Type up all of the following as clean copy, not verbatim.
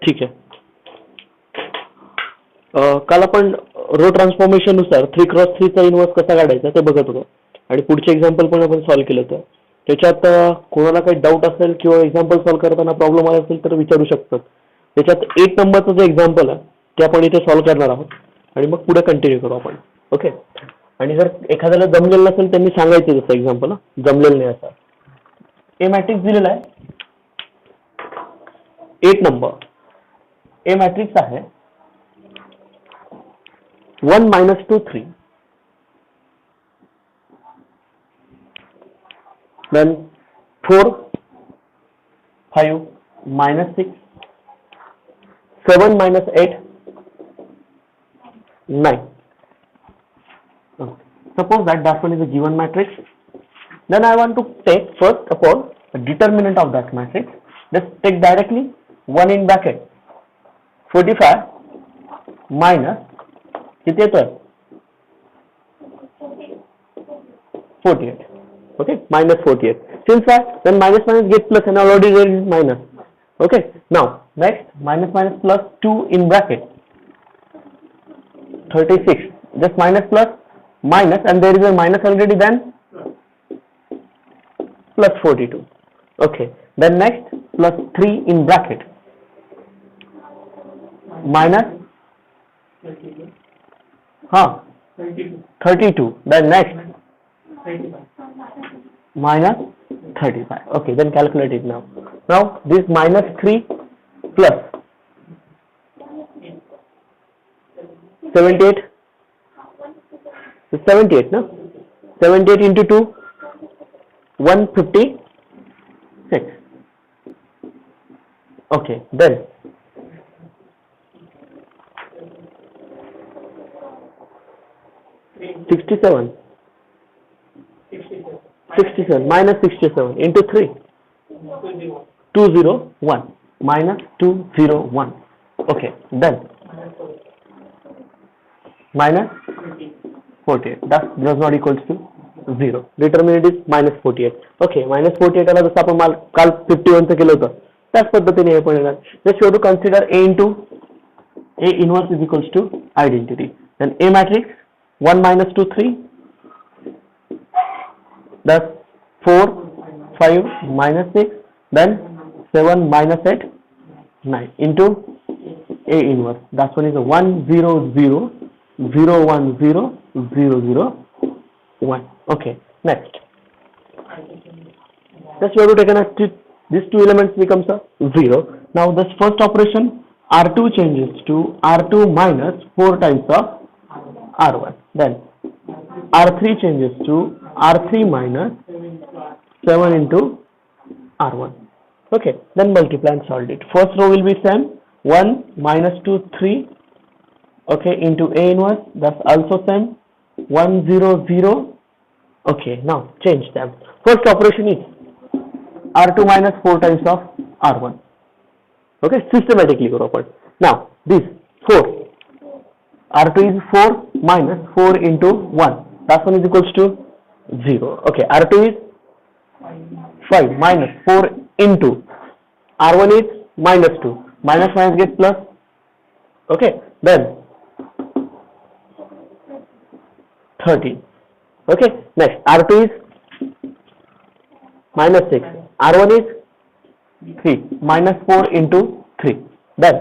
ठीक आहे. काल आपण रो ट्रान्सफॉर्मेशन नुसार 3x3 चा इन्व्हर्स कसा काढायचा ते बघत होतो आणि पुढचे एक्झाम्पल पण आपण सॉल्व्ह केलं होतं. त्याच्यात कोणाला काही डाऊट असेल किंवा एक्झाम्पल सॉल्व्ह करताना प्रॉब्लेम आला असेल तर विचारू शकतात. त्याच्यात 8 नंबरचं जे एक्झाम्पल आहे ते आपण इथे सॉल्व्ह करणार आहोत आणि मग पुढे कंटिन्यू करू आपण. ओके. आणि जर एखाद्याला जमलेलं नसेल त्यांनी सांगायचं जसं एक्झाम्पल जमलेलं नाही असं. ए मॅट्रिक्स दिलेला आहे 8 नंबर. ए मॅट्रिक्स आहे 1 - 2 3, then 4 5 -6 7 - 8 9. Suppose that one is a given matrix. Then I want to take first of all the determinant of that matrix. Let's take directly 1 in bracket 45 minus किती येतोय 48. Okay, minus 48. Since that, then minus get plus and already there is minus. Okay, now next minus plus 2 in bracket 36. Just minus plus minus and there is a minus already, then plus 42. Okay, then next plus 3 in bracket minus 32. Then next minus 35. Okay, then calculate it now. Now this minus 3 plus 78. 78 no? 78 into 2 156. Okay, then 67 minus 67 into 3 201 minus 201. Okay, then minus 48. That does not equals to 0. Determinant is minus 48. Okay, minus 48 आला जसं आपण काल 51 चं केलं होतं त्याच पद्धतीने हे पण येणार. Just you have to consider A into A inverse is equals to identity. Then A matrix 1 - 2 3. That's 4 5 minus 6, then 7 minus 8 9 into A inverse. That one is a 1 0 0 0 1 0 0 0 1. Okay, next. Just you have to take these two elements becomes a 0. Now this first operation R2 changes to R2 minus 4 times of R1. Then R3 changes to R3 minus 7 into R1. Okay, then multiply and solve it. First row will be same 1 minus 2 3. Okay, into A inverse, that's also same 1 0 0. Okay, now change them. First operation is R2 minus 4 times of R1. Okay, systematically go upward. Now this 4 R2 is 4 minus 4 into 1. That one is equals to 0. Okay, R2 is 5 minus 4 into R1 is minus 2. Minus gets plus. Okay, then 13. Okay, next R2 is minus 6. R1 is 3 minus 4 into 3. Then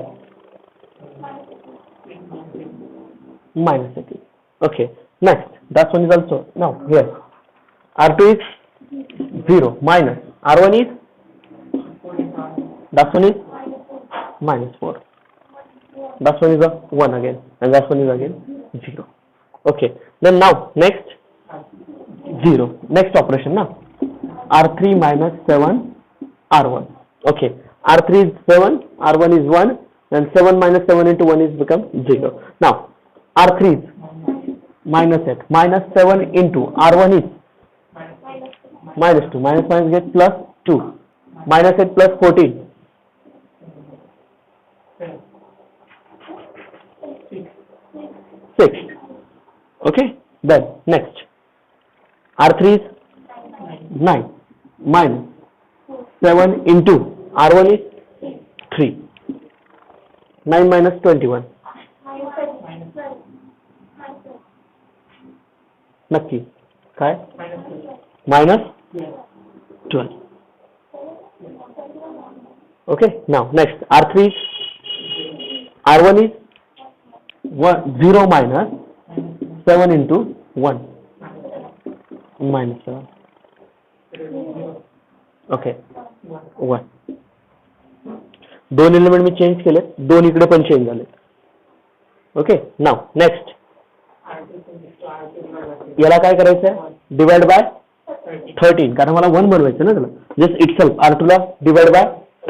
minus 18. Okay, next that one is also now here R2 is 0 minus R1 is that one is minus 4. That one is a 1 again and that one is again 0. Okay, then now next 0. Next operation now R3 minus 7 R1. Okay, R3 is 7, R1 is 1, and 7 minus 7 into 1 is become 0. Now R3 is minus 8, minus 7 into R1 is minus 2, minus gets plus 2, minus 8 plus 14. 6. Okay, then next R3 is 9 minus 7 into R1 is 3 9 minus 21. नक्की काय minus 12. Okay, now next R3 is R1 is 0 minus 7 into 1 minus 7. Okay, 1. दोन element मी change केले, दोन इकडे पण change झाले. Okay, नाव next याला काय करायचं आहे, डिवाइड बाय 13, कारण मला 1 बनवायचं ना त्याला. जस्ट इटसेल्फ R2 ला डिवाइड बाय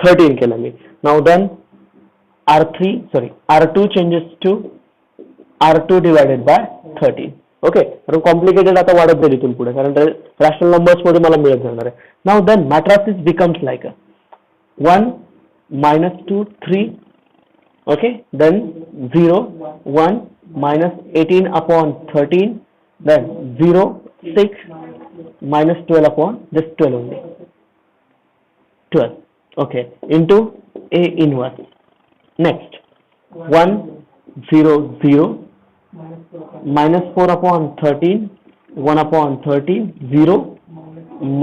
13 केलं मी. Now then R2 changes to R2 divided by 13. Okay, कारण कॉम्प्लिकेटेड आता वाढत जाईल इथून पुढे, कारण रॅशनल नंबर्स मध्ये मला मिळत जाणार आहे. Now then matrix becomes like 1 minus 2 3. Okay, then 0 1 minus 18 upon 13, then 0 6 minus 12 upon just 12 only, 12. Okay, into A inverse. Next 1 0 0 minus 4 upon 13, 1 upon 13, 0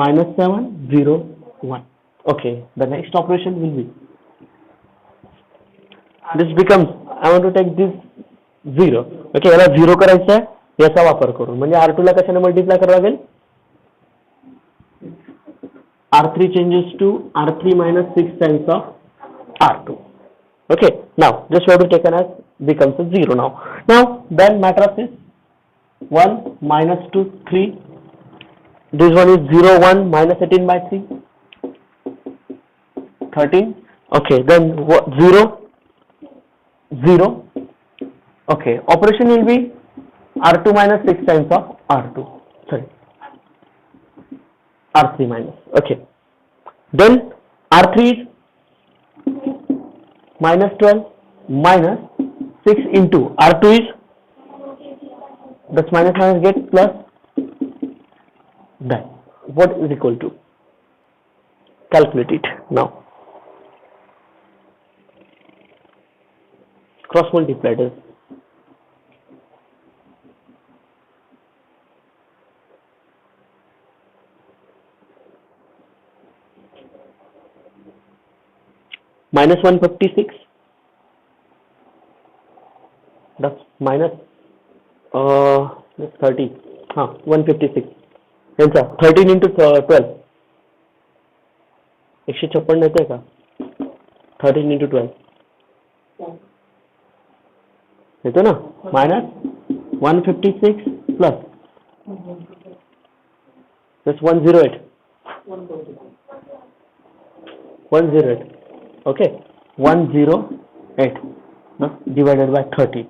minus 7 0 1. Okay, the next operation will be this becomes, I want to take this 0. Okay, याला 0 करायचं आहे, याचा वापर करून. म्हणजे R2 ला कशाने multiply करावं लागेल, R3 changes to R3 minus 6 times of R2. Okay, now just we have to take an as becomes a 0 now. Now then matrix is 1 minus 2 3. This one is 0 1 minus 18 by 3 13. Okay, then 0 0. Okay, operation will be R2 minus 6 times of R2. Sorry, R3 minus. Okay, then R3 is minus 12 minus 6 into R2 is, that's minus minus get plus. Then what is equal to? Calculate it now. Cross multiply this. Minus 156. That's minus that's 30. 156. यांचा 13 into 12. 156 येते का? 13 into 12. येतो ना, minus 156 plus that's 108. 108. Okay, 108 divided by 30.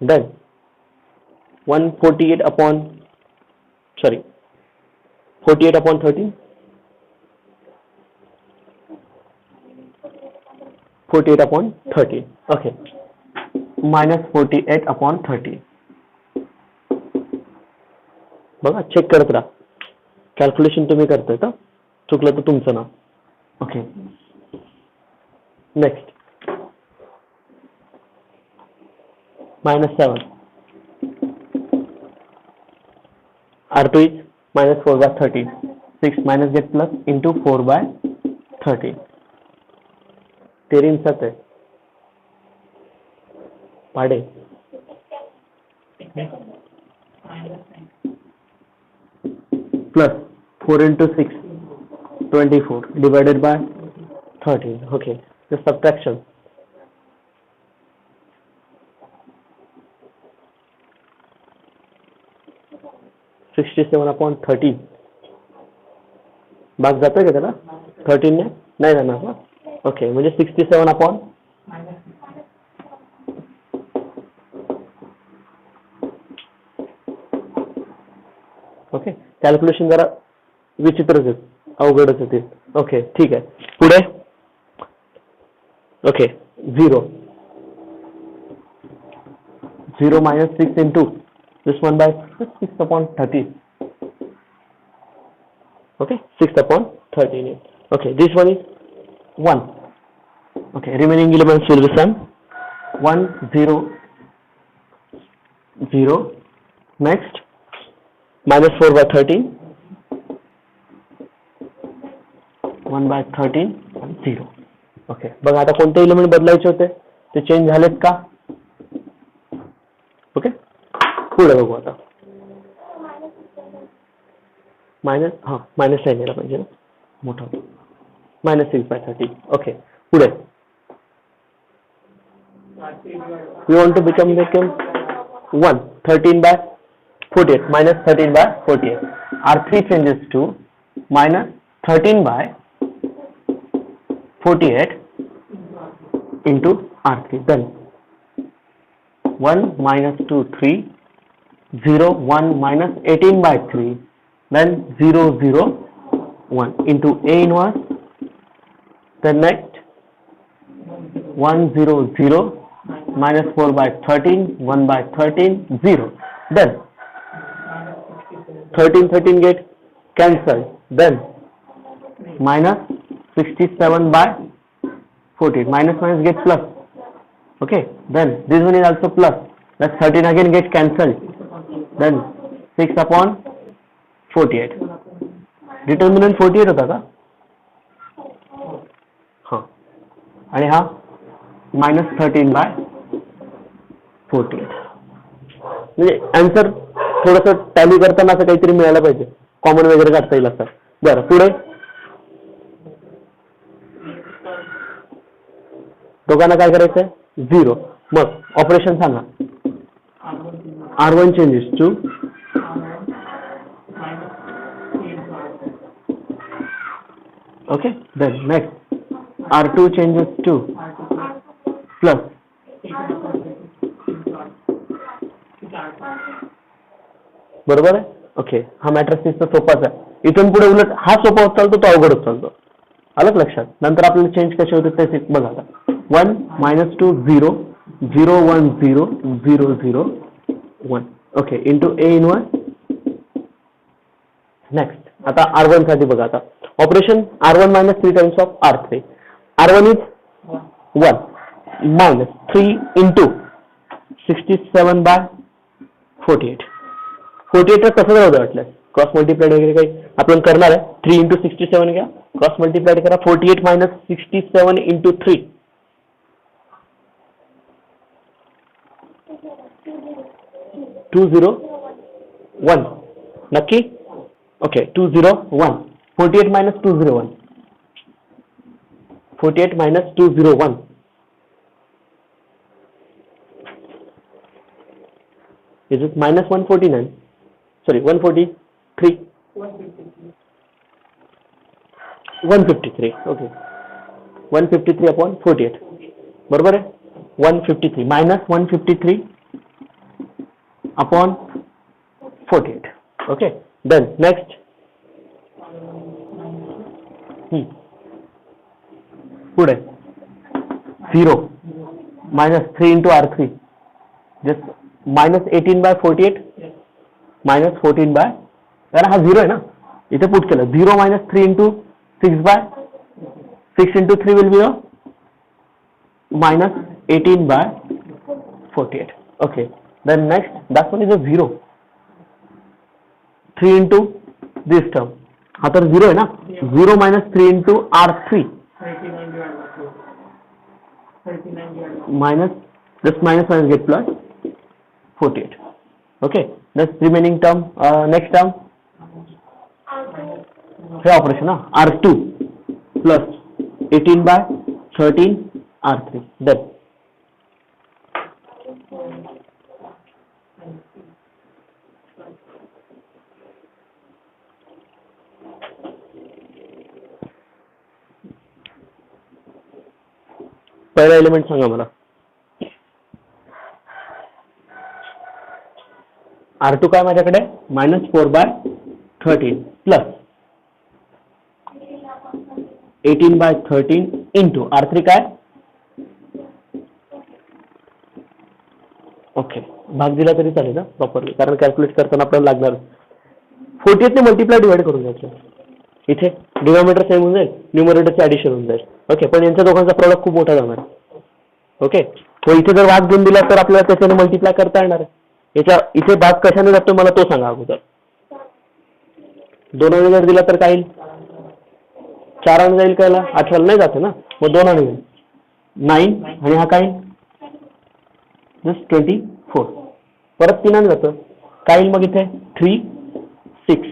Then 148 upon 48 upon 13. 48 upon 13. Okay, minus 48 upon 30. बघा, check करत राहा. Calculation तुम्ही करताय का, चुकलं तर तुमचं नाव. Okay, next minus 7. R2 is minus 4 by 13. 6 minus get plus into 4 by 13. 13 7 पाड़े plus 4 into 6 24 divided by 13. Okay, the subtraction. $67 upon 13. भाग जातोय का त्याला 13 ने, नाही जाणार ना. ओके, म्हणजे 67 upon ओके. कॅल्क्युलेशन जरा विचित्रच आहे, अवघडच आहे. ओके, ठीक आहे. पुढे okay, 0 minus 6 into this one by 6 upon 13. Okay, 6 upon 13. Okay, this one is 1. Okay, remaining elements will be same. 1 0 0. Next, minus 4 by 13, 1 by 13 0. Okay, बघा आता कोणते एलिमेंट बदलायचे होते ते चेंज झालेत का? ओके, पुढे बघू आता. मायनस, हां मायनस लाईन यायला पाहिजे ना, मोठा -6 by 13. ओके, पुढे we want to become 1 13 by 48 minus 13 by 48. R3 changes to minus 13 by 48 into R3. Then 1 minus 2 3 0 1 minus 18 by 3. Then 0 0 1 into A inverse. Then next 1 0 0 minus 4 by 13 1 by 13 0. Then 13 get cancelled. Then minus 67 by 14. Minus gets plus. Okay. Then this one is also plus. That 13 again gets cancelled. Then 6 upon 48. Determinant 48 होता का? हाँ. आणि हा minus 13 by 48. म्हणजे answer थोडंसं tally करताना असं काहीतरी मिळायला पाहिजे, कॉमन वगैरे काढता येईल असं. बरं, पुढे दोघांना काय करायचंय? 0. मग ऑपरेशन सांगा. R1 changes to okay. Then next R2 changes to plus. बरोबर आहे. ओके, हा मॅट्रिक्सचा सोपाच आहे. इथून पुढे उलट हा सोपा होत चालतो, तो अवघड होत चालतो. आलं लक्षात? नंतर आपल्याला चेंज कसे होते ते बघा. आता 1 minus 2 0 0 1 0 0 0 1. Okay, into A inverse. Next आता R1 साठी बघा. आता operation R1 minus 3 times of R3. R1 is 1 minus 3 into 67 by 48. 48 कसं जाऊ वाटलं? क्रॉस मल्टिप्लाइड वगैरे काही आपण करणार आहे. 3 into 67 घ्या, क्रॉस मल्टिप्लाइड करा. 48 minus 67 into 3. 201. नक्की? Okay, 201. 48 minus 201. 48 minus 201. Is it minus 149? Sorry, 143. 153. Okay. 153 upon 48. बरोबर आहे? 153 minus 153 upon 48. Okay. Then next. पुढे 0 minus 3 into R3. Just minus 18 by 48. Minus 14 by, कारण हा 0 आहे ना, इथे पुट केलं. 0 minus 3 into 6 by 6 into 3 will be a minus 18 by 48. Okay. Then next, that one is a 0. 3 into this term. हा तर 0 आहे ना. 0 minus 3 into R3. Minus, just minus get plus 48. Okay. That's remaining term. Next term. हे operation ना. R2 plus 18 by 13 R3. Then पहिला element सांगा मला. R2 काय माझ्याकडे? -4 by 13 plus 18 by 13 into R3 काय? ओके, भाग दिला तरी चालेल ना प्रॉपरली, कारण कॅल्क्युलेट करताना आपल्याला लागणार. 48 ने मल्टिप्लाय डिवाइड करून घ्यायचं. इथे डिनॉमिनेटर सेम होऊन जाईल, न्यूमरेटरचे ऍडिशन होऊन जाईल. ओके, पण यांच्या दोघांचा प्रॉडक्ट खूप मोठा जाणार. ओके, तो इथे जर भाग देऊन दिला तर आपल्याला त्याच्याने मल्टिप्लाय करता येणार आहे. याच्या इथे भाग कशाने जातो मला तो सांगा अगोदर. 2 जर दिला तर काय येईल? 4 जाईल कायला? 8 नाही जाते ना, मग 2 येईल 9 आणि हा काय जस्ट 24. परत 3 जातं काय येईल मग इथे 3 6.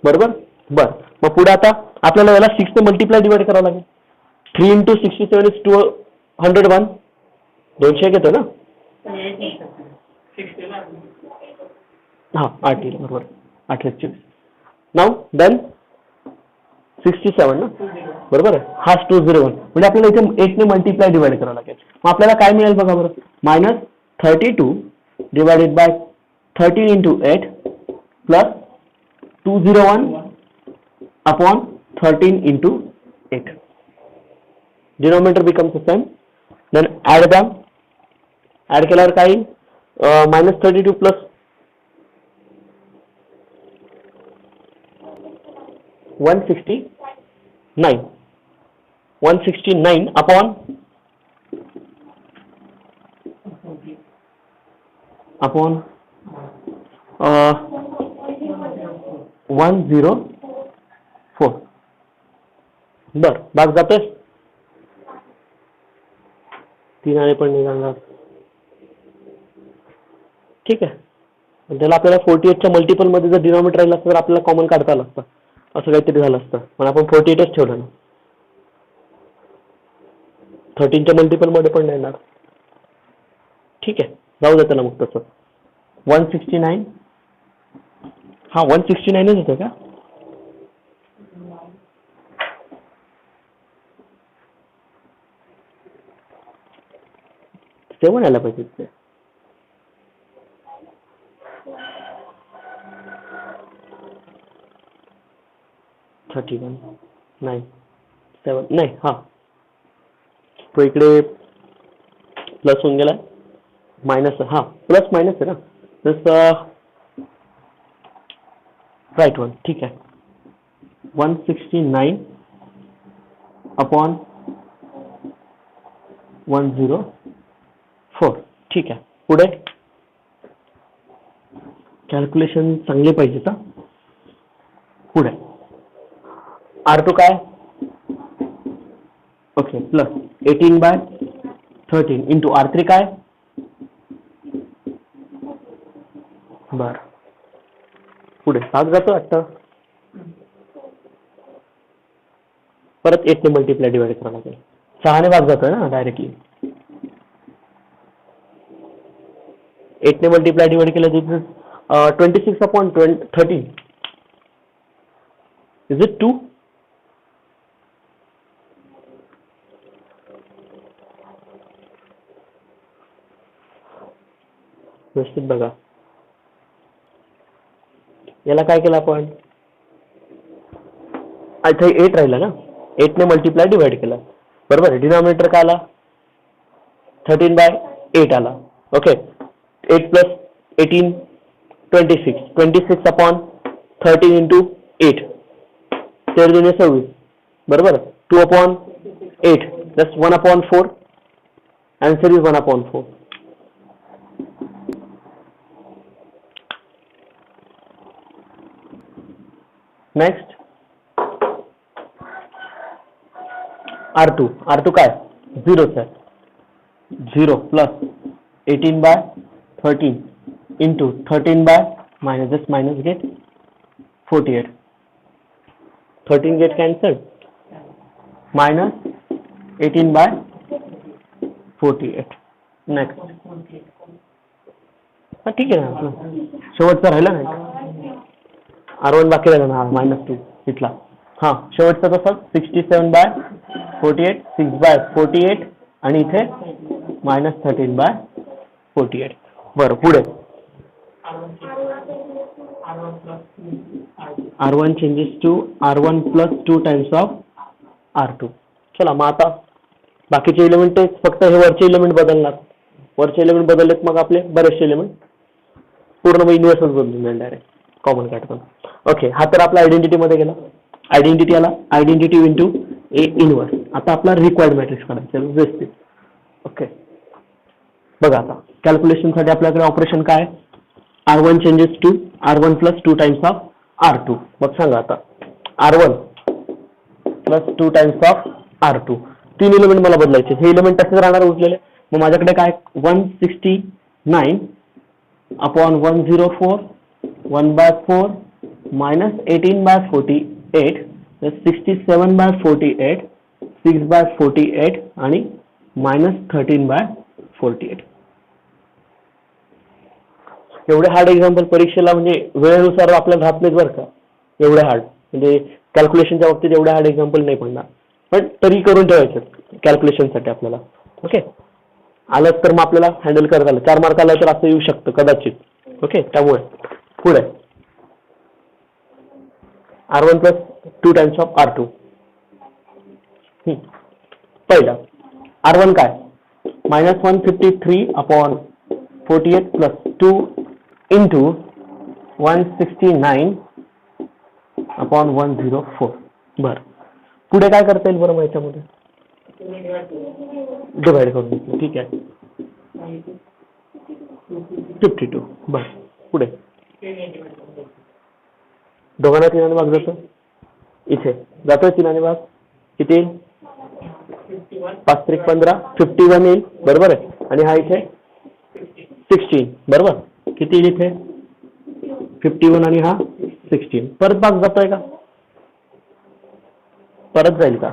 बरोबर. बर, मग पुढे आता आपल्याला याला 6 ने मल्टिप्लाय डिवाइड करावं लागेल. 3 into 67 is 201. 200 येतो ना. हा 8 येईल बरोबर. 8 नाव देन 67 ना, बरोबर आहे. हा 201 म्हणजे आपल्याला इथे 8 ने मल्टिप्लाय डिवाइड करावं लागेल. मग आपल्याला काय मिळेल बघा बरं. -32 divided by 13 into 8 plus 201 upon 13 into 8. Denominator becomes the same. Then add them. Add केल्यावर काय येईल? -32 plus 169. 169 upon 104. बर, भाग जातोय. 3 पण निघाला. ठीक आहे. त्याला आपल्याला 48च्या मल्टिपल मध्ये जर डिनॉमिनेटर राहिला असतं तर आपल्याला कॉमन काढता आलं असतं, असं काहीतरी झालं असतं. पण आपण 48च ठेवलं ना. 13च्या मल्टिपल मध्ये पण नाही येणार. ठीक आहे, जाऊ देतं ना मग तसं. 169. हा 169च होतं का? सेवन यायला पाहिजे ते. -31 9 7 नाही. हा तो इकडे प्लस होऊन गेला, मायनस. हा प्लस मायनस आहे ना, तसं राईट वन. ठीक आहे. 169 अपॉन 104. ठीक आहे. पुढे कॅल्क्युलेशन चांगले पाहिजे का? पुढे R2 काय? ओके, प्लस 18/13 इंटू R3 काय? बर, पुढे 7 जातो वाटतं. परत 8 ने मल्टिप्लाय डिवाइड करावं लागेल. 6 ने भाग जातोय ना डायरेक्टली. 8 ने मल्टिप्लाय डिवाइड केलं तर 26/13. Is it 2? व्यवस्थित बघा. याला काय केलं आपण? इथे 8 राहिला ना, 8 ने मल्टिप्लाय डिवाइड केला, बरोबर आहे. डिनॉमिनेटर काय आला? 13/8 आला. Okay, 8 plus 18 26. 26/13 इंटू 8 26, बरोबर. 2/8 just 1/4. Answer is 1/4. Next R2 काय? 0 sir. 0 plus 18/13 into 13 minus just minus gate 48. 13 get cancel, minus 18/48. Next. हा ठीक आहे ना, शेवटचा राहिला नाही. R1 बाकी राहिला ना, -2 इथला. हा शेवटचा तसा 67/48, 6/48 आणि इथे -13/48. बरं, पुढे R1 changes to R1 plus 2 times of R2. चला मग आता बाकीचे एलिमेंट फक्त हे वरचे एलिमेंट बदलणार. वरचे एलिमेंट बदललेत मग आपले बरेचसे एलिमेंट पूर्ण इन्व्हर्सच बदलून जाईल डायरेक्ट कॉमन काढताना. ओके, हा तर आपला आयडेंटिटी मध्ये गेला. आयडेंटिटी आला, आयडेंटिटी इंटू ए इनवर्स. आता आपला रिक्वायर्ड मॅट्रिक्स काढायचा व्यवस्थित. ओके, बघा आता कॅल्क्युलेशनसाठी आपल्याकडे ऑपरेशन काय, R1 changes to R1 plus 2 times of R2. मग सांगा आता R1 plus 2 times of R2. 3 element मला बदलायचे, हे एलिमेंट तसेच राहणार उरलेले. मग माझ्याकडे काय 169 अपॉन 104 1/4 minus 18/48 67/48 6/48 आणि -13/48. एवढे हार्ड एक्झाम्पल परीक्षेला म्हणजे वेळेनुसार आपल्याला राहत नाहीत बरं का. एवढे हार्ड म्हणजे कॅल्क्युलेशनच्या बाबतीत एवढे हार्ड एक्झाम्पल नाही पडणार, पण तरी करून ठेवायचं कॅल्क्युलेशनसाठी आपल्याला. ओके, आलं तर मग आपल्याला हँडल करता आलं. 4 मार्क आलं तर असं येऊ शकतं कदाचित. ओके, त्यामुळे पुढे R1 plus 2 times of R2. पहिला R1 काय -153 अपॉन 48 प्लस 2 इंटू 169 अपॉन 104. बरं, पुढे काय करता येईल बरं याच्यामध्ये, डिवाइड करून घेतलं. ठीक आहे, 52. बरं, पुढे दोघांना 3 भाग जातो, इथे जातोय 3 भाग. किती येईल, 5 त्रिक 15, 51 येईल. बरोबर आहे. आणि हा इथे 16. बरोबर, किती येईल इथे 51 आणि हा 16. परत भाग जातोय का, परत जाईल का,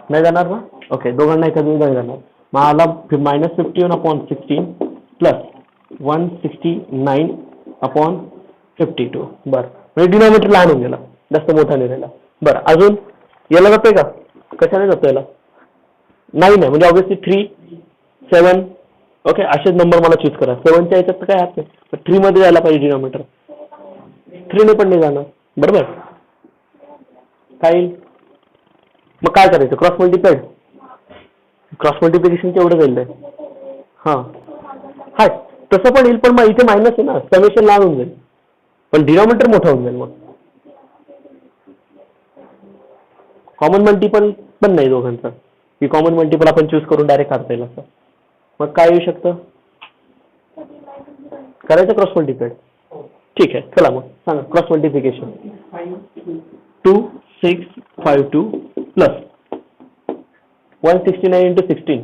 नाही जाणार ना. ओके, दोघांना एखाद नाही जाणार. मग आला -51 अपॉन 16 प्लस 169 अपॉन 52. बरं, म्हणजे डिनॉमिनेटर लहान होऊन गेला, जास्त मोठा नाही राहिला. बरं, अजून याला जातोय का, कशाने जातो याला, नाही म्हणजे ऑब्व्हियसली 3 7. ओके, असेच नंबर मला चूज करा. 7च्या याच्यात तर काय हात नाही, 3 मध्ये जायला पाहिजे डिनॉमिनेटर. 3 ने पण नाही जाणार. बरोबर, काय येईल मग, काय करायचं, क्रॉस मल्टिप्लाइड. क्रॉस मल्टिप्लिकेशनचे एवढं जाईल. हां हाय तसं पण येईल, पण मग इथे मायनस आहे ना, समेशन लहान होऊन जाईल, पण डिनॉमिनेटर मोठा होऊन जाईल. मग कॉमन मल्टिपल पण नाही दोघांचा, की कॉमन मल्टिपल आपण चूज करून डायरेक्ट काढता येईल असं. मग काय येऊ शकतं, करायचं क्रॉस मल्टिप्लाइड. ठीक आहे, चला मग सांगा क्रॉस मल्टिप्लिकेशन. 2652 plus 169 into 16.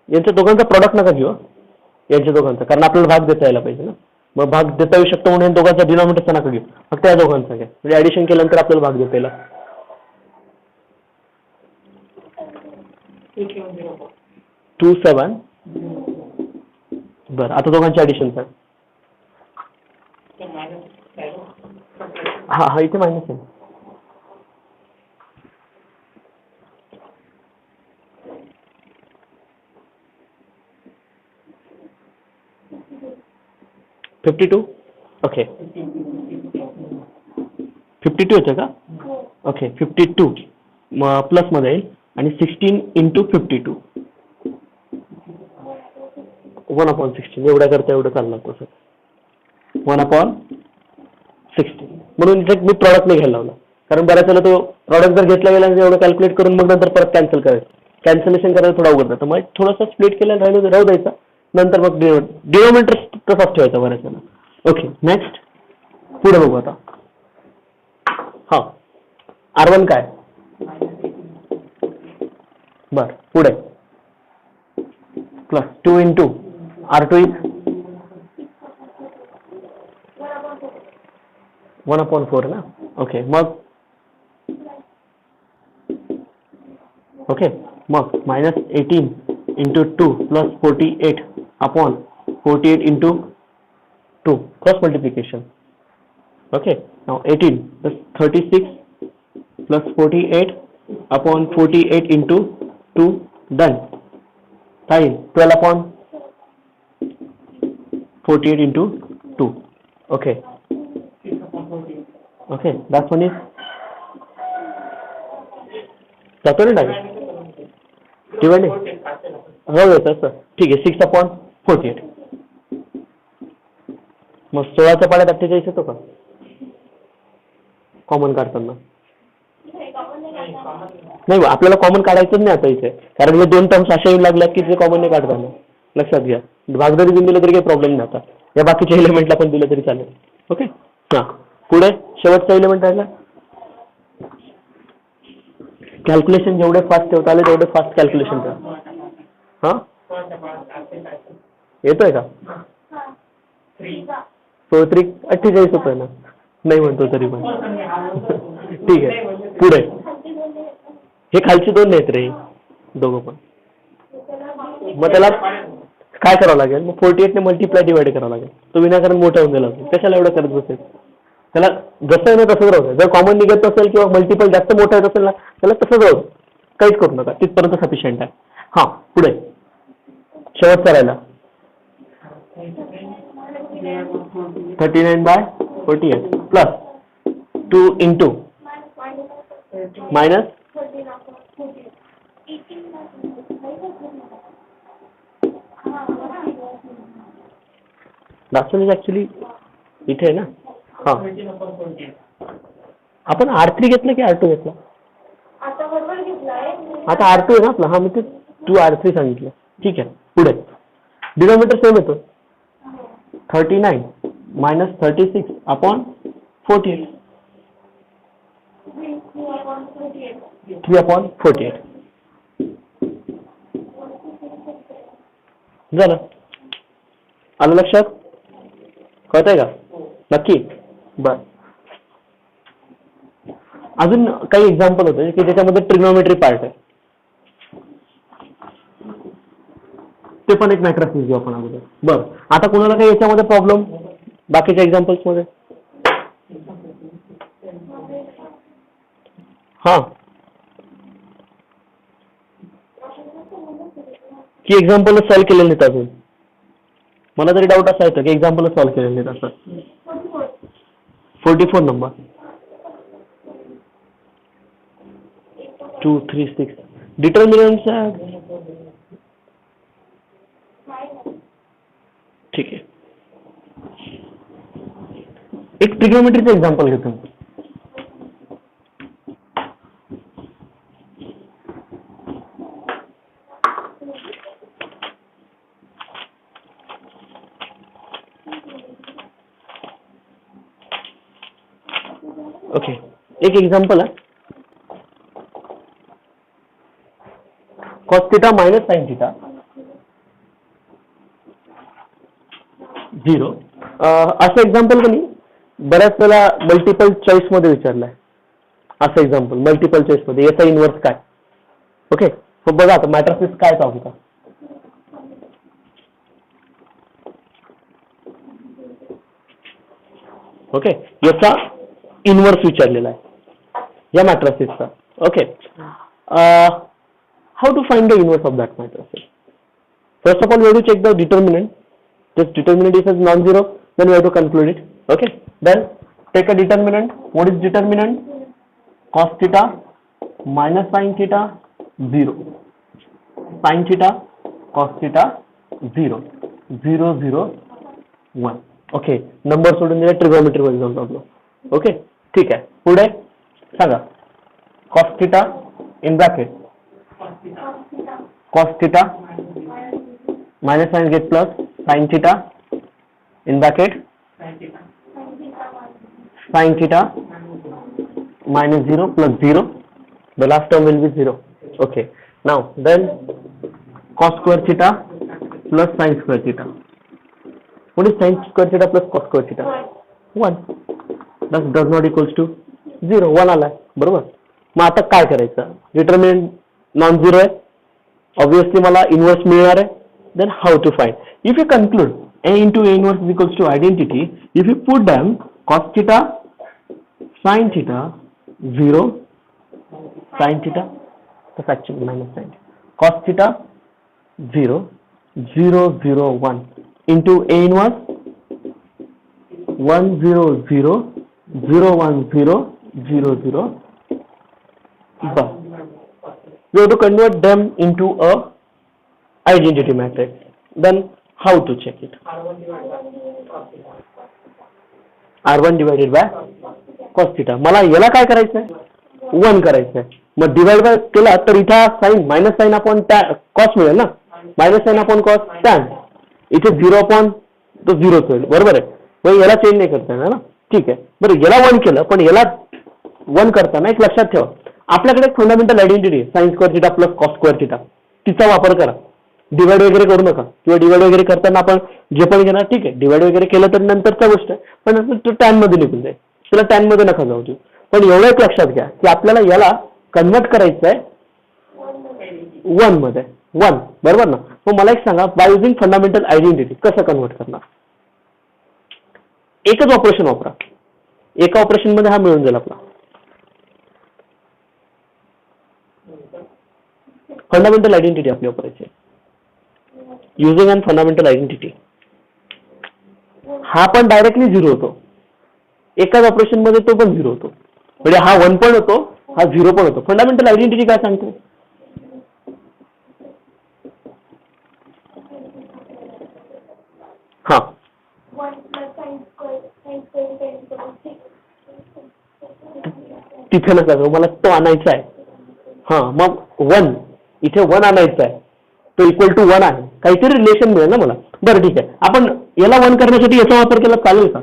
यांच्या दोघांचा प्रॉडक्ट नका घेऊ, यांच्या दोघांचा, कारण आपल्याला भाग देता यायला पाहिजे ना. मग भाग देता येऊ शकतो म्हणून दोघांचा डिनॉमिनेटरचा नका घेऊ, फक्त या दोघांचा घ्या, म्हणजे ऍडिशन केल्यानंतर आपल्याला भाग देता येईल. 27. बरं, आता दोघांच्या ऍडिशनचा. हा इथे मायनस आहे. $52. ओके, 52 येतं का. ओके, 52 मग प्लस मध्ये येईल आणि 16 इंटू 52 1/16. एवढ्या करता एवढं चालणार तसं 1/16. म्हणून इथे मी प्रॉडक्ट नाही घ्यायला लावला, कारण बऱ्याच वेळेला तो प्रॉडक्ट जर घेतला गेला एवढं कॅल्क्युलेट करून मग नंतर परत कॅन्सल करायचं, कॅन्सलेशन करायला थोडा अवघड जातं. मग थोडासा स्प्लिट केला राहू द्यायचा, नंतर मग डिनॉमिनेटर तसाच ठेवायचा बऱ्याच वेळेला. ओके, नेक्स्ट पुढे बघू आता. हा R1 काय, बर पुढे प्लस 2 इंटू R2 इज 1/4 ना. ओके, मग मग -18 into 2 plus 48 upon 48 into 2 cross multiplication. Okay, now 18 plus 36 plus 48 upon 48 into 2 done. Fine, 12 upon 48 into 2. Okay, that one is divided. हो सर ठीक आहे, 6 upon 48. मग 16च्या पाड्यात 48 येतो का कॉमन काढताना? नाही, आपल्याला कॉमन काढायचंच नाही आता इथे, कारण हे दोन टर्म्स अशा येऊ लागल्या की ते कॉमन नाही काढताना. लक्षात घ्या, भागदरी देऊन दिलं तरी काही प्रॉब्लेम नाही. आता या बाकीच्या एलिमेंटला पण दिलं तरी चालेल. ओके, हा पुढे शेवटचा एलिमेंट राहिला. कॅल्क्युलेशन जेवढे फास्ट ठेवता आले तेवढे फास्ट कॅल्क्युलेशन करा. हा येतोय का? 48 होतोय ना, नाही म्हणतो तरी पण ठीक आहे. पुढे हे खालची दोन नाहीत रे दोघं पण, मग त्याला काय करावं लागेल? मग 48 ने मल्टिप्लाय डिवाइड करावं लागेल. तो विनाकारण मोठा होऊन गेला असेल, कशाला एवढं करत बसेल? त्याला जसं आहे ना तसंच राहू. जर कॉमन निघत असेल किंवा मल्टिपल जास्त मोठा येत असेल ना, त्याला तसंच राहू, काहीच करू नका, तिथपर्यंत सफिशियंट आहे. हा पुढे शेवटचा राहिला 39/48 प्लस 2 इंटू मायनस दाखवलं ऍक्च्युली इथे आहे ना. हा आपण R3 घेतलं की R2 घेतला? आता R2 आहे ना आपला. हा मी ते 2R3 सांगितलं. ठीक आहे. पुढे डिनॉमिनेटर सेम येतो, 39 मायनस 36 अपॉन 48, 3/48 झालं. आलं लक्षात? कळतंय का? नक्की? बर. अजून काही एक्झाम्पल होते की त्याच्यामध्ये ट्रिग्नोमेट्री पार्ट आहे, ते पण एक मॅट्रिक्स घेऊ आपण अगोदर. बर, आता कोणाला काही याच्यामध्ये प्रॉब्लेम बाकीच्या एक्झाम्पल्स मध्ये? हा की एक्झाम्पल सॉल्व्ह केलेले नाहीत अजून? मला तरी डाऊट असा येतो की एक्झाम्पल सॉल्व्ह केलेले नाहीत असं. 44 नंबर 2, 3, 6 डिटर्मिनंटचा. ठीक आहे, एक ट्रिग्नोमेट्रीचं एक्झाम्पल घेतो. ओके, एक एक्झाम्पल आहे, cos theta minus sin theta 0. असं एक्झाम्पल कधी बऱ्याच वेळा मल्टिपल चॉईस मध्ये विचारलंय. असं एक्झाम्पल मल्टिपल चॉईस मध्ये याचा इन्व्हर्स काय? ओके, सो बघा आता मॅट्रिक्स काय सांगू का? ओके, याचा इन्व्हर्स विचारलेला आहे या मॅट्रिक्सचा. Okay, how to find the inverse of that matrix? First of all, we have to check the determinant. This determinant is non-zero, then we have to conclude it. Okay, then take a determinant. What is determinant? Cos theta minus sin theta 0, sin theta cos theta 0, 0, 0, 1. Okay, number सोडून दिले, trigonometry मध्ये जाऊन problem. Okay, ठीक आहे. पुढे सांगा. cos theta in bracket cos theta minus sin get plus sin theta in bracket sin theta minus 0 plus 0. The last term will be 0. Okay, now then cos square theta plus sin square theta. What is sin square theta plus cos square theta? 1. That does not equals to 0. 1 आला बरोबर. मग आता काय करायचं? Determinant non zero आहे, obviously मला inverse मिळणार आहे. Then how to find? If you conclude a into a inverse is equals to identity, if you put them cos theta sin theta 0 sin theta, that's actually minus sin theta, cos theta 0 0 0 1 into a inverse 1 0 0 0 1 0 0 0. But we have to convert them into a identity matrix. Then how to check it? R1 divided by cos theta. मला याला काय करायचं आहे 1 करायचं आहे. मग divide by केला तर इथं sine minus sine upon cos मिळेल ना. Minus sine upon cos tan. इथे 0 अपॉन तो 0 होईल. बरोबर आहे. मग याला चेंज नाही करता येणार ना. ठीक आहे. बरं याला 1 केलं पण याला 1 करताना एक लक्षात ठेवा आपल्याकडे एक फंडामेंटल आयडेंटिटी आहे sign square theta plus cos square theta. तिचा वापर करा. डिवाइड वगैरे करू नका किंवा डिवाइड वगैरे करताना आपण जे पण घेणार ठीक आहे. डिवाइड वगैरे केलं तर नंतरचा गोष्ट आहे पण तो टॅन मध्ये निघून जाईल. त्याला टॅन मध्ये नका जाऊ देऊ. पण एवढं एक लक्षात घ्या की आपल्याला याला कन्वर्ट करायचं आहे 1 मध्ये. 1 बरोबर ना. मग मला एक सांगा बाय युझिंग फंडामेंटल आयडेंटिटी कसं कन्वर्ट करणार. एकच ऑपरेशन वापरा. एका ऑपरेशन मध्ये हा मिळून जाईल आपला. फंडामेंटल आयडेंटिटी आपली वापरायची युझिंग अँड फंडामेंटल आयडेंटिटी. हा पण डायरेक्टली 0 होतो. एकाच ऑपरेशन मध्ये तो पण 0 होतो. म्हणजे हा 1 पण होतो हा 0 पण होतो. फंडामेंटल आयडेंटिटी काय सांगतो. हा तिथे नका जाऊ मला तो आणायचा आहे. हा मग 1 इथे 1 आणायचा आहे. तो इक्वल टू 1 आहे. काहीतरी रिलेशन मिळेल ना मला. बरं ठीक आहे. आपण याला 1 करण्यासाठी याचा वापर केला चालेल का.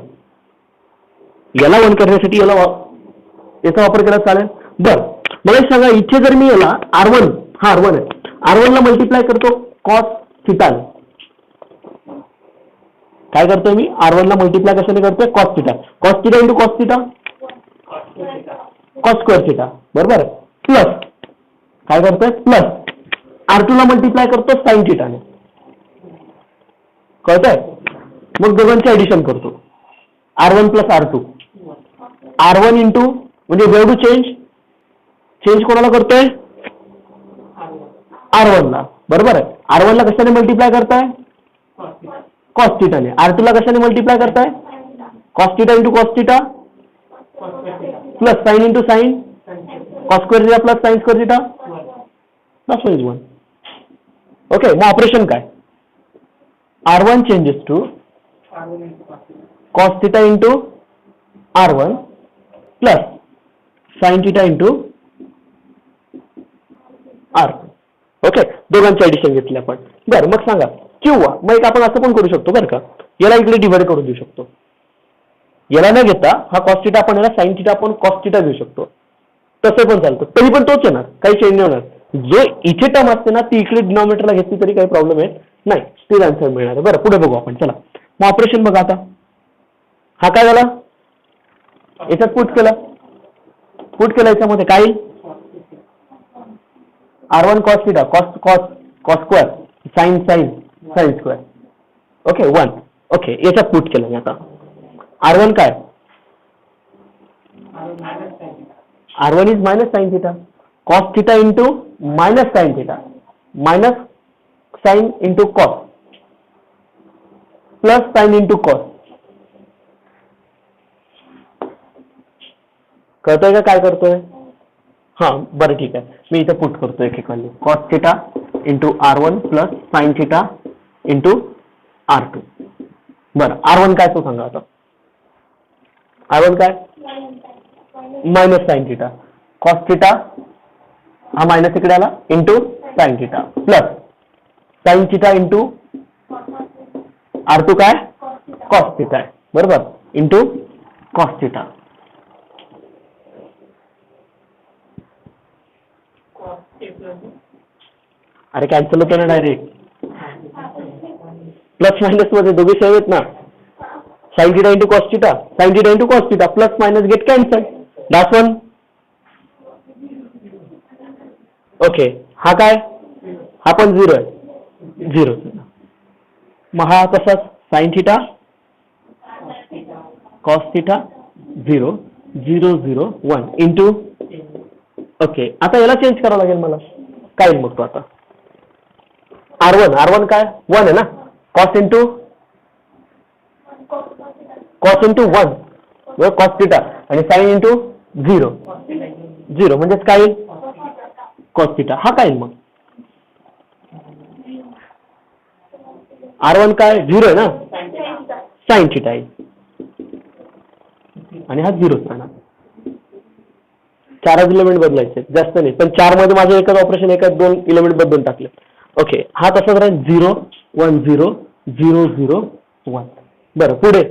याला 1 करण्यासाठी याचा वापर केला चालेल. बरं मला एक सांगा इथे जर मी याला R1 हा R1 आहे. R1 ला मल्टिप्लाय करतो कॉस थिटा. काय करतोय मी R1 ला मल्टिप्लाय कशाने करतोय cos theta. Cos theta into cos theta cos square theta. बरोबर आहे. प्लस काय करतोय प्लस R2 ला मल्टिप्लाय करतो साइन थिटाने. कळतंय. मग दोघांचे ऍडिशन करतो R1 plus R2. R1 into म्हणजे वेव टू चेंज कोणाला करतोय R1 ला. बरोबर आहे. R1 ला कशाने मल्टिप्लाय करताय कॉस थिटाने. R2 ला कशाने मल्टिप्लाय करताय cos theta into cos theta plus sine into sine cos square theta plus sine square theta. That's one is 1. Okay मग ऑपरेशन काय R1 changes to cos theta into R1 plus sine theta into R2. Okay दोघांचे addition घेतले आपण. बरं मग सांगा किंवा मग एक आपण असं पण करू शकतो बरं का. याला इकडे डिवाइड करून देऊ शकतो. याला न घेता हा कॉस थिटा आपण याला साइन थिटा आपण कॉस थिटा घेऊ शकतो. तसं पण चालतं. तरी पण तोच येणार काही चेंज नाही होणार. जो इथे टर्म असते ना ती इकडे डिनॉमिनेटरला घेतली तरी काही प्रॉब्लेम येत नाही. स्थिर आन्सर मिळणार आहे. बरं पुढे बघू आपण. चला मग ऑपरेशन बघा आता. हा काय झाला याच्यात पुट केला याच्यामध्ये काय R1 cos theta cos square sin square. Okay 1. Okay याच्यात पुट केलं मी आता. R1 काय R1 is minus sine theta cos theta into minus sine theta minus sine into cos plus sine into cos. कळतोय का काय करतोय. हा बरं ठीक आहे. मी इथं पुट करतो एक value cos theta into R1 plus sine theta into R2. बरं R1 काय तो सांगा आता. R1 काय minus sine theta cos theta हा मायनस इकडे आला into sine theta plus sine theta into R2 काय कॉस थिटा आहे. बरोबर इंटू कॉस थिटा. अरे कॅन्सल होतं ना डायरेक्ट. प्लस मायनस मध्ये दोघे सेम आहेत ना. Sine theta into cos theta sine theta into cos theta plus minus get cancel. Last one. Okay हा काय हा पण 0 आहे 0. मग हा कसाच sine theta cos theta 0 0 0 1 into. Okay आता याला चेंज करावं लागेल मला. काय मग तो आता R1 काय 1 आहे ना. कॉस इंटू 1 कॉस थिटा आणि साइन इंटू 0 म्हणजेच काय येईल कॉस थिटा. हा काय मग R1 काय 0 आहे ना साइन थिटा आहे. आणि हा 0 राहणार. 4 इलेमेंट बदलायचे, जास्त नाही, पण 4 मध्ये माझं एकच ऑपरेशन, एकाच 2 इलेमेंट बदलून टाकले. ओके, हा तसाच राहील 0 1 0 0 0 1. बरं, पुढे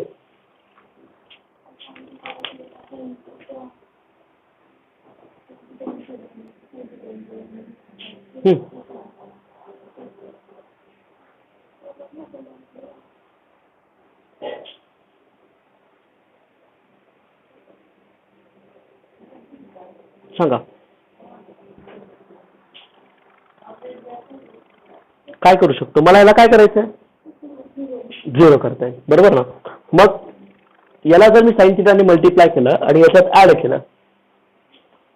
सांगा काय करू शकतो. मला याला काय करायचंय, 0 करताय, बरोबर ना. मग याला जर मी साइन थिटाने मल्टिप्लाय केलं आणि याच्यात ऍड केलं,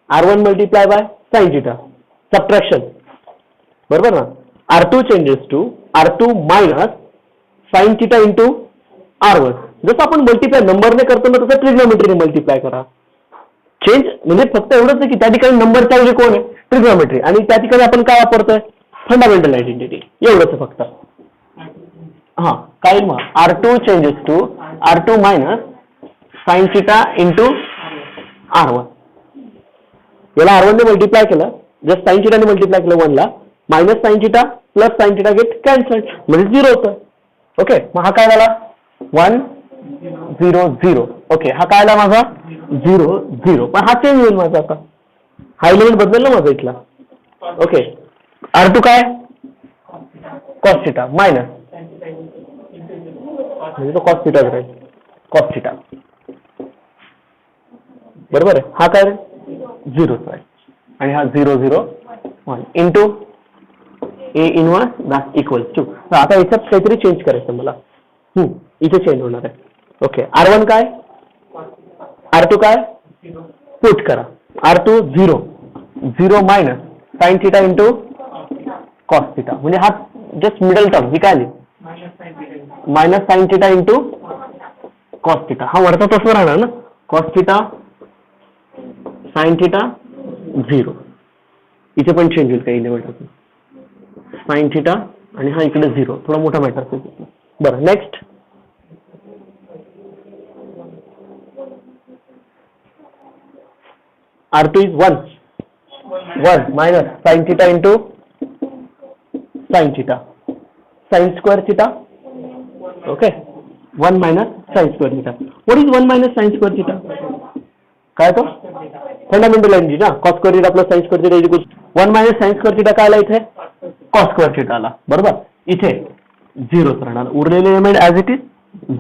R1 multiply by sine theta, subtraction, बरोबर ना. R2 changes to R2 minus sine theta into R1. जसं आपण मल्टिप्लाय नंबरने करतो ना, तसं ट्रिग्नोमेट्रीने मल्टिप्लाय करा. चेंज म्हणजे फक्त एवढंच आहे की त्या ठिकाणी नंबरच्या ऐवजी कोण आहे, ट्रिग्नोमेट्री, आणि त्या ठिकाणी आपण काय वापरतोय, फंडामेंटल आयडेंटिटी, एवढंच फक्त. हा, काय मग R2 changes to R2 minus sine theta into R1. याला R1 ने मल्टिप्लाय केलं, जस्ट साइन थिटाने मल्टिप्लाय केलं 1 ला, minus sine theta plus sine theta get cancelled, म्हणजे 0 होतं. ओके, मग हा काय झाला 1 0 0. ओके, हा काय आला माझा 0 0, पण हा चेंज होईल माझा आता, हा एलिमेंट बदलेल ना माझा इथला. ओके, R2 काय कॉस थिटा मायनस, म्हणजे तो कॉस थिटाच राहील, कॉस थिटा, बरोबर आहे. हा काय 0 आहे, आणि हा 0 0 1 into A inverse that equal to. आता याच्यात काहीतरी चेंज करायचं मला, इथे चेंज होणार आहे. ओके, R1 काय, R2 काय, पुट करा, R2 0 0 minus sine theta into cos theta, म्हणजे हा जस्ट मिडल टर्म ही काय आली, minus sine theta into cos theta. हा वरचा तसं राहणार ना, कॉस थिटा साइन थिटा 0, इथे पण चेंज होईल काही इलेमेंट, साइन थिटा आणि हा इकडे 0, थोडा मोठा मॅटर. बरं, next R2 is 1 minus sin theta into sin theta, sin square theta. Okay, 1 minus sin square theta. What is 1 minus sin square theta? काय तो फंडामेंटल आयडेंटिटी ना, cos square theta plus sin square theta is equal to 1 minus sin square theta. काय आला इथे, cos square theta आला, बरोबर. इथे 0 राहणार, उरलेले element as it is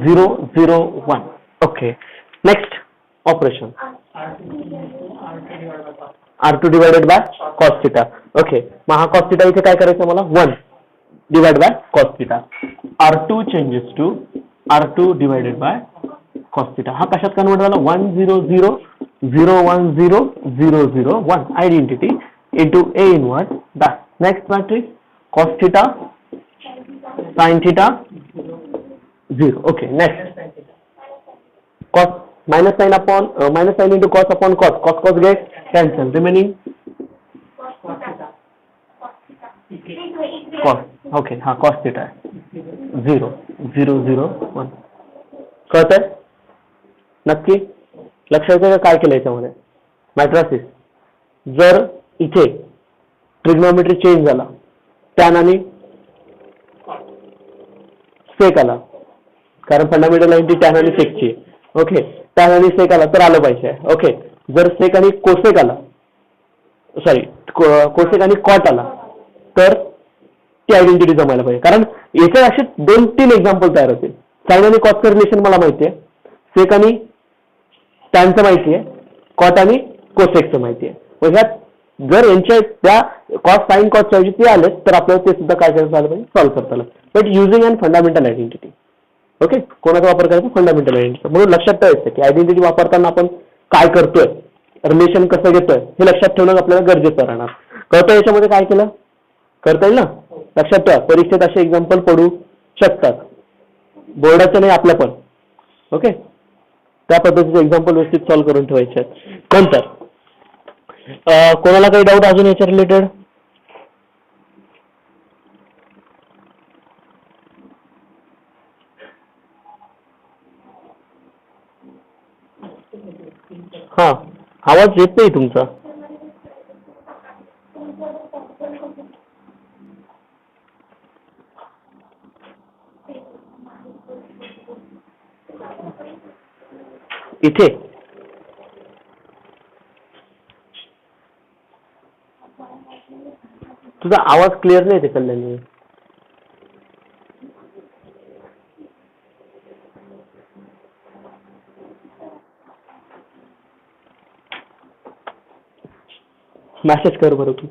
0 0 1. Okay, next operation R2 divided by cos theta. Okay, मग हा cos theta इथे काय करायचं मला, 1 divided by cos theta. R2 changes to R2 divided by cos theta. हा कशात कन्वर्ट झाला, 1 0 0 0 1 0 0 0 1 identity into A inverse that. Next matrix cos theta sin theta 0. Okay, next cos minus sign upon minus sign into cos upon cos, cos get cancel, remaining cos. Okay, हा cos theta आहे 0 0 0 1. कळत आहे नक्की, लक्षात येतं काय केलं याच्यामध्ये, मॅट्रासिस. जर इथे ट्रिग्नोमेट्री चेंज झाला, टॅन आणि सेक आला, कारण फंडामेंटल आयडेंटिटी टॅन आणि सेकची. ओके, टॅन आणि सेक आला तर आलं पाहिजे. ओके, जर सेक आणि कोसेक आला, सॉरी कोसेक आणि कॉट आला, तर ती आयडेंटिटी जमायला पाहिजे, कारण याच्या असे 2-3 एक्झाम्पल तयार होतील. साइन आणि कॉसचं रिलेशन मला माहिती आहे, सेक आणि टॅनचं माहिती आहे, कॉट आणि कोसेकचं माहिती आहे. म्हणजे जर यांच्या त्या कॉस साइन कॉसच्या ऐवजी ते आले, तर आपल्याला ते सुद्धा काय करायचं आलं पाहिजे, सॉल्व्ह करता आलं. But using an fundamental identity. Okay, कोणाचा वापर करायचा, फंडामेंटल आयडेंटिटी. म्हणून लक्षात ठेवायचं की आयडेंटिटी वापरताना आपण काय करतोय, रिलेशन कसं घेतोय, हे लक्षात ठेवणं आपल्याला गरजेचं राहणार. कळतं याच्यामध्ये काय केलं, करता येईल ना. लक्षात ठेवा, परीक्षेत असे एक्झाम्पल पडू शकतात, बोर्डाचं नाही आपल्या पण. ओके, त्या पद्धतीचे एक्झाम्पल व्यवस्थित सॉल्व्ह करून ठेवायचे. नंतर कोणाला काही डाऊट अजून याच्या रिलेटेड, हा, आवाज येत नाही तुमचा. इथे तुझा आवाज क्लिअर नाही ते कल्याणी. मेसेज कर बरं तू.